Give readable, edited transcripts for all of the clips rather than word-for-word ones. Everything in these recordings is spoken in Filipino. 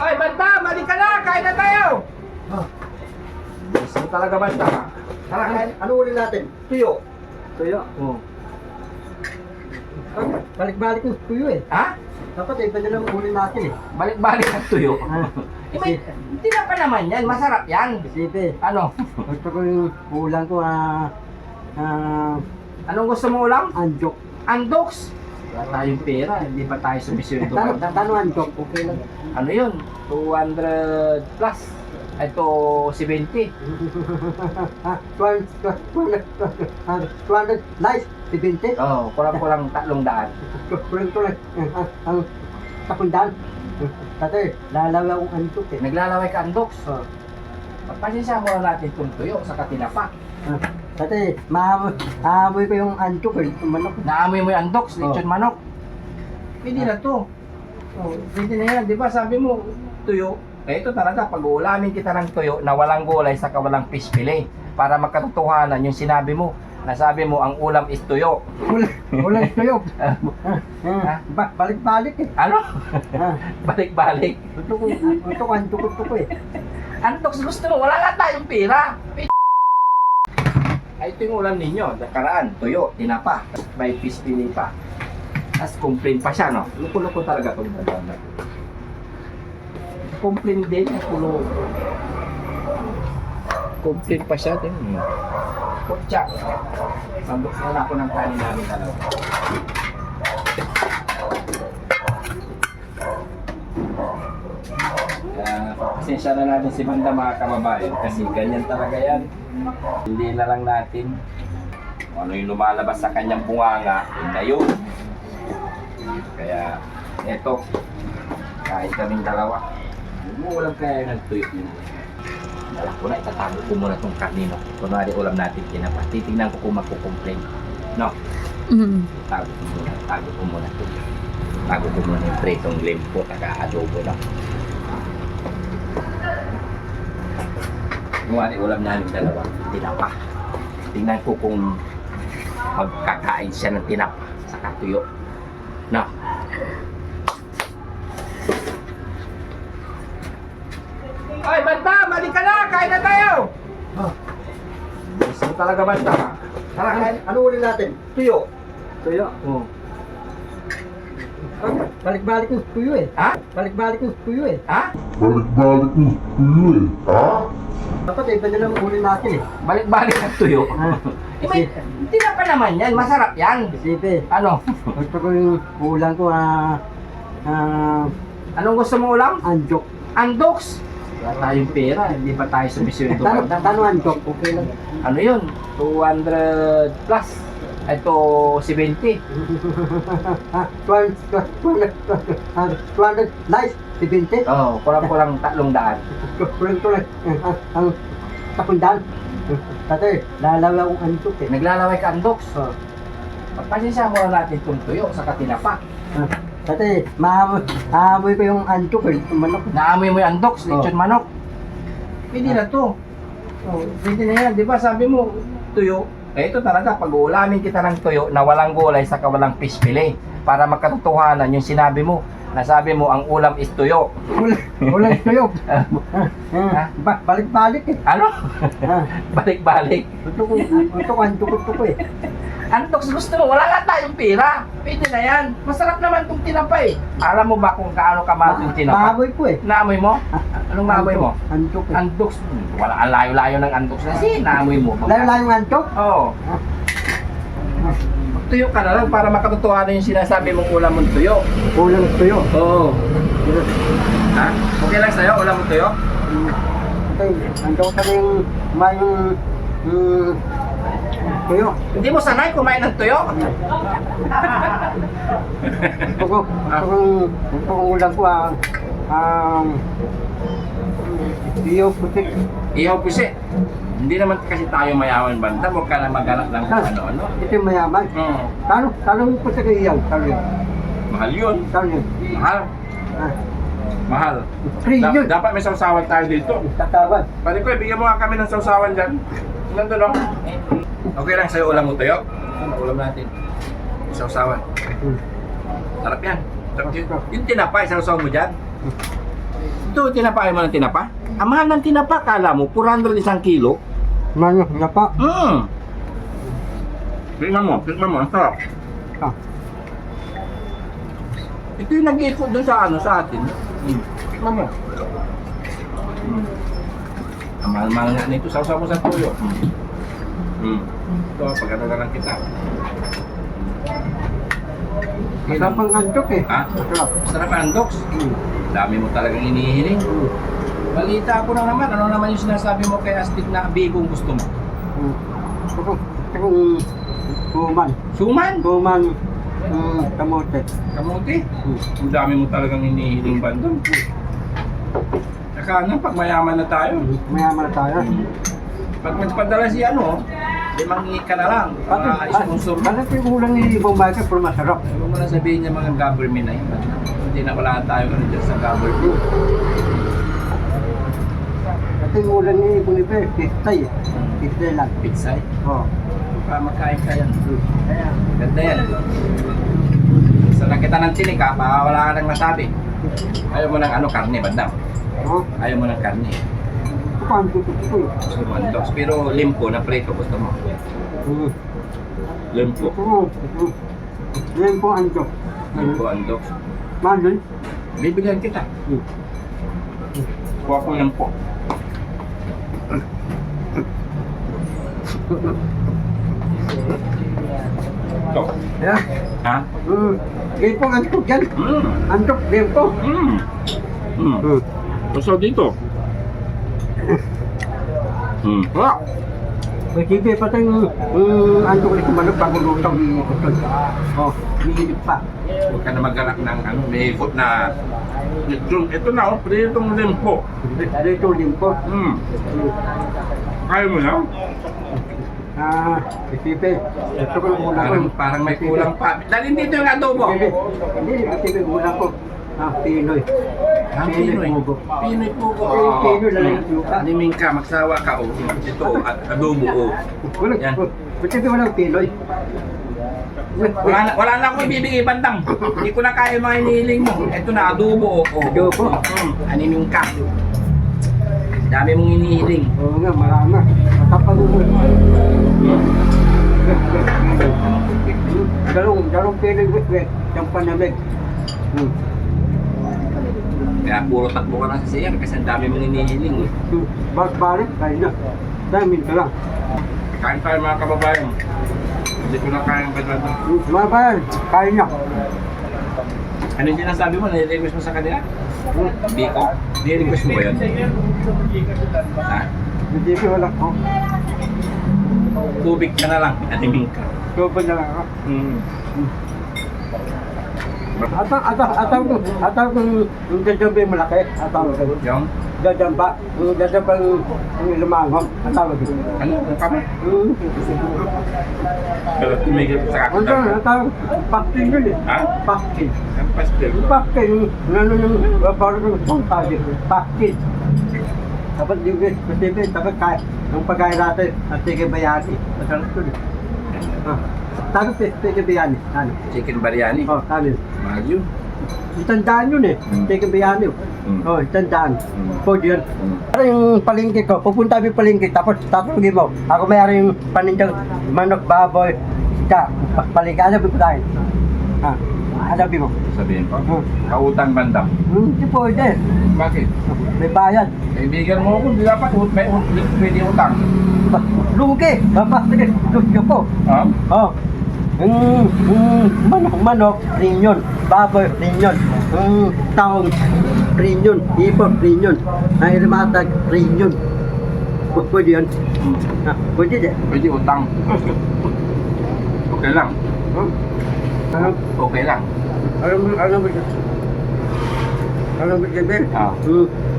Ay, banta! Mali ka na! Kain na tayo! Ah, Gusto mo talaga banta ka? Tara, kain. ano ulit natin? Tuyo. Tuyo. Oh. Balik-balik yung tuyo eh. Ha? Dapat iba na lang ulit natin eh. Balik-balik ang tuyo. Ah, Hindi na pa naman yan. Masarap yan. Isipe. Ano? Gusto ko yung ulam ko Anong gusto mo ulam? anjok. Andoks. Wala tayong pera. Hindi pa tayo sumisyon ito. Tanong anjok, okay lang. Ano yun? 200 plus. Ito 70. 200 nice, 70. Oh, kurang-kurang 300. Kulang-kulang ang takundaan. Tatay, lalawa akong anjok eh. Naglalaway ka andoks. Oh. Pagpasensya mo na natin itong tuyo sa katinapa. Tatay, maamoy ko yung anjok eh, yung manok. Naamoy mo yung andoks, lechon manok. Pwede na to. Oh, pwede na yan. Di ba sabi mo, tuyo. Eh ito talaga, pag-uulamin kita ng tuyo na walang gulay sa walang fish fillet. Para magkatotohanan yung sinabi mo. Nasabi mo, ang ulam is tuyo. Ulang tuyo. Ha? Balik-balik eh. Ano? Ah, Balik-balik. Gusto ko anjok ko eh. Andoks gusto mo, wala nga tayong pera. Ay, ito yung ulam ninyo. Nakaraan, tuyo, tinapa. May fish fillet pa. Tapos complain pa siya, no? Luko-luko talaga itong banda. Complain din, kulo. Complain pa siya din. Kutsa. Sandok na ako ng kanin namin dalawa. Pasensya na natin si Banda mga kababayan kasi ganyan talaga yan. Hindi na lang natin kung ano yung lumalabas sa kanyang bunganga, yun na yun. Kaya eto, kahit kaming dalawa, umuulam kaya yung nagtuyo yun. Dala ko na, itatago ko muna itong karnino. Kunwari ulam natin kinapa. Titignan ko kung magkukomplain. No? Tago ko muna ito. Tago ko muna yung pritong limpo, naka-adobo na. Kunwari ulam namin dalawa, tinapa. Tingnan ko kung magkakain siya ng tinapa sa katuyo. No? Ay, banta! Mali ka na! Kain na tayo! Ah, Gusto mo talaga banta ka? Tara, kain. ano ulit natin? Tuyo. Tuyo. Oh. Balik-balik yung tuyo eh. Ha? Balik-balik yung tuyo eh. Ha? Balik-balik yung tuyo eh. Ha? Dapat iba na lang ulit natin eh. Balik-balik ang tuyo. Ah, Hindi na pa naman yan. Masarap yan. Isipe. Ano? Gusto ko yung ulam ko Anong gusto mo ulam? anjok. Andoks. Wala tayong pera. Hindi pa tayo sumisyon ito. Tanong anjok, okay lang. Ano yun? 200 plus. Ito 70. 200 nice, 70. Oh, kurang-kurang 300. Kulang-kulang ang takundaan. Tatay, lalawa akong anjok eh. Naglalaway ka andoks. Oh. Pagpasensya mo na natin itong tuyo sa katinapa. Tatay, maamoy ko yung anjok eh, yung manok. Naamoy mo yung andoks, lechon manok. Pwede na to. Oh, pwede na yan. Di ba sabi mo, tuyo. Eh ito talaga, pag-uulamin kita ng tuyo na walang gulay sa walang fish fillet. Para magkatotohanan yung sinabi mo. Nasabi mo, ang ulam is tuyo. Ulang tuyo. Ha? Balik-balik eh. Ano? Ah, Balik-balik. Gusto ko anjok ko eh. Andoks gusto mo, wala nga tayong pera. Pwede na yan. Masarap naman itong tinapa eh. Alam mo ba kung kaano kamahal itong tinapa? Maamoy ko eh. Naamoy mo? Anong naamoy mo? Anjok eh. Andoks. Wala, ang layo-layo ng andoks na si naamoy mo. Layo-layo yung anjok? Oo. Tuyo ka na lang para makatotohanan yung sinasabi mong ulam mong tuyo. Ulang tuyo. Oo. Ha? Okay lang sa'yo, ulam mong tuyo? Okay, anjok sa yung tuyo. Hindi mo sanay kumain ng tuyo? Gusto kong ulam ko iyo putik. Ihaw pusi. Hindi naman kasi tayo mayaman banda, huwag ka na maghanap ng ano-ano. Ito yung mayaman. Kano yung putik ay iyaw? Kano yun? Mahal yun. Kano yun? Mahal. Ah, Mahal. free yun. Dapat may sausawan tayo dito. Tataban. Pwede ko, bigyan mo nga kami ng sausawan dyan. Nandun no? Okay lang sa'yo ulam mo tuyo? Ano ulam natin? Sausawan. Sarap yan. Sarap yun. Yung tinapay, sausawan mo dyan. Ito, tinapa mo ng tinapa? Ang mahal ng tinapa, kala mo, 400 isang kilo? Manok na pa. Tingnan mo, ang sarap. Ah. Ito yung nag-iikot dun sa ano, sa atin. Tingnan mo. Ang mahal-mahal nga nito, sausaw mo sa tuyo. Ito, pagkatagalan kita. Masarap ang antok eh. Ha? Masarap. Sarap ang dogs. Dami mo talagang inihiling. Balita ko na naman, ano naman yung sinasabi mo kay Astig na bigong gusto mo? Kung kuman. Suman! Kuman. Kamote. Kamuti? Ang dami mo talagang inihiling bandong. Saka ano, pag mayaman na tayo. Mayaman na tayo. Pag magpadala si ano, 5 ka na lang. Para isang unsur mo. Bakit yung ulang ni Bombay ka pero masarap? Huwag mo na sabihin niya mga government na yun. Hindi na wala tayo ano dyan sa government. Kasi yung ulang ni Boniface, pistay eh. Pistay lang. Pitsay. Oo. Para makain ka yan. Ganda yan. Sa nakita ng tinik ha, baka wala ka nang masabi. Ayaw mo ng ano, karne, bandam. Oo. Ayaw mo ng karne. Ito pa ang tutok eh. Gusto mo ang dogs. Pero limpo na preto gusto mo. Limpo. Oo. Yan po ang antok. Limpo ang dogs. Mandun. Bibigyan kita. Kuha ko limpo. Ito. Ayan. Ha? Yan po ang antok yan. Antok, yan po. Gusto dito. Wala. May sige pa tayong antok ulit kumanok bago lutang iikot. Oh, hihilip pa. Huwag ka na mag-alak ng ano, may ikot na. Ito na, pritong limpo. Dito din po. Kaya mo na? Isipe. Ito ko yung ulang ko. Parang may kulang pa. Dalhin dito yung adobo. Hindi, isipe yung ulang ko. Pinoy. Pinoy. Pugo. Pinoy pugo. Pinoy lang yung luka. Animing ka, magsawa ka. Oh. Ito, at adobo. Oh. Wala, Yan. isipe walang Pinoy. Wala na akong ibibigay bandang. Hindi ko na kaya mga inihiling mo. Ito na, adobo. Oh. Adobo. Animing ka. Dami mong inihiling. Oo nga, marama. Matapag mo. Dalong Pinoy wet. Yung panamig. Kaya puro takbo ka na sa siya kasi ang dami mong inihiling. Balik, kaya na. Damin ka lang. Kain tayo mga kababayan. Hindi ko na kaya ang badwad. Mga bayan, kaya na. Ano yung sinasabi mo? Nire-request mo sa kanila? Biko? Nire-request mo ba yun? Ha? Hindi ko wala ko. Tubig ka na lang. Animing ka. Sobrang na lang ako. Ataw kung yung dadamba yung malaki. Ataw ko. Yung? Dadamba. Yung dadamba yung lumangong. Ataw ko. Ano? Ang kama? Pero tumigil ko sa Ano kakita. ataw? Paktin yun eh. Ha? Paktin. Ang pastel. Yung paktin, ano yung parang yung pangkagi. Paktin. Dapat yung specific, dapat kaya. Yung pagkain natin, at tigay bayani. Masarap ko eh. Tapos tigay bayani. Ano? Chicken biryani. Oh, ano? Mahal yun. Itandaan yun eh. Tigay bayani. Oh, itandaan. Pwede yun. Para yung palengke ko, pupunta kami palengke, tapos tatulungin mo. Ako mayroon yung panindang manok, baboy, isda. Palengke, ano ba tayo? Anabi mo. Sabihin ko. Kautang bandam. Hindi pwede. Bakit? May bayad. Kaibigan mo ako, hindi dapat pwede utang. Lugi. Sige, lugi po. Ha? Oh. Manok, rin yun. Baboy, rin yun. Taong, rin yun. Ipon, rin yun. Ay, limatag, rin yun. Pwede yun. Pwede din. Pwede utang. Okay lang. Okay lang. Ano ba sabihin?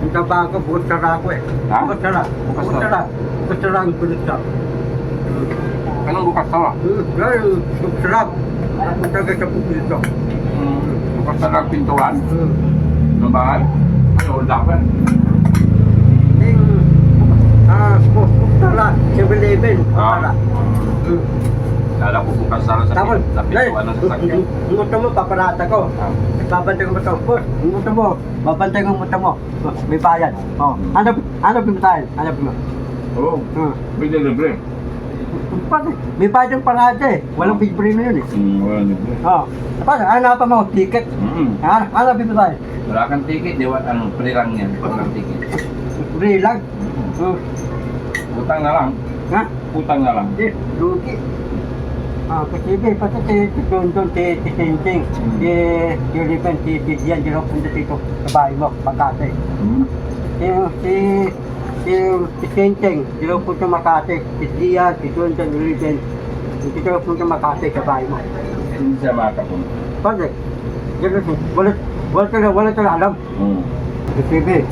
Yung tabako, bukas sara ko eh. Ha? Bukas sara. Bukas Bukas sara. sara. Bukas sara ang kulit sa. Anong bukas tawa? Bukas sara. Ang taga sa pupulit ko. Bukas na lang pintuan ng bahay. Ano, dapat? Bukas sara. 7-Eleven. Bukas sara. Lala ko Pasara sa Tapos, sa pintuan ng sasakyan. yung motor mo, paparata ko. Ah. Babantay ko motor ko. Yung motor mo, babantay ko motor mo. May bayad. Oh. Ano pinatayin? Ano pinatayin? Oo. Pwede libre. May bayad yung parada eh. Walang libre na yun eh. Wala libre. Oh. Tapos, hanapan mo, ticket. Ano pinatayin? Wala kang ticket, di ba? Ano, free lang yan. Walang ticket. Free lang. Utang na lang. Ha? Utang na lang. Hindi, lugi. Kasi pati si Don Tinting, si Lipan, si Dian, di punta dito sa bahay mo, Makati. Si Tinting, di punta Makati. Si Dian, si Don Lipan, di punta Makati sa bahay mo. Hindi siya makapunta. Bakit? Wala ka alam. Si TV,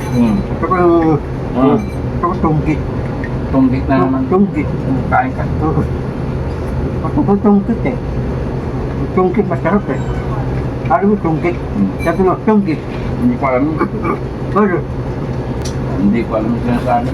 saka tunggit. Tunggit na naman. Tunggit. Kain ka. Ako tunggit eh. Tunggit masarap eh. Alam mo tunggit? Sabi mo, tunggit. Hindi ko alam. Ano? Hindi ko alam yung sinasabi.